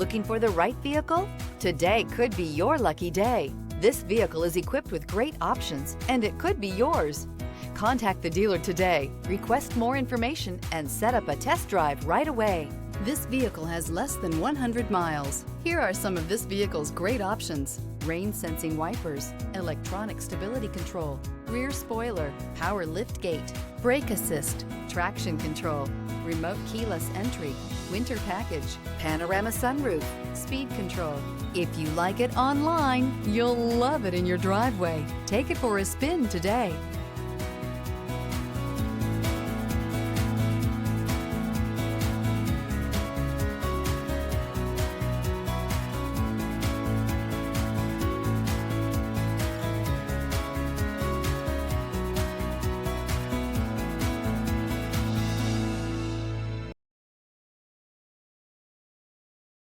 Looking for the right vehicle? Today could be your lucky day. This vehicle is equipped with great options, and it could be yours. Contact the dealer today, request more information, and set up a test drive right away. This vehicle has less than 100 miles. Here are some of this vehicle's great options: rain sensing wipers, electronic stability control, rear spoiler, power lift gate, brake assist, traction control, remote keyless entry, winter package, panorama sunroof, speed control. If you like it online, you'll love it in your driveway. Take it for a spin today.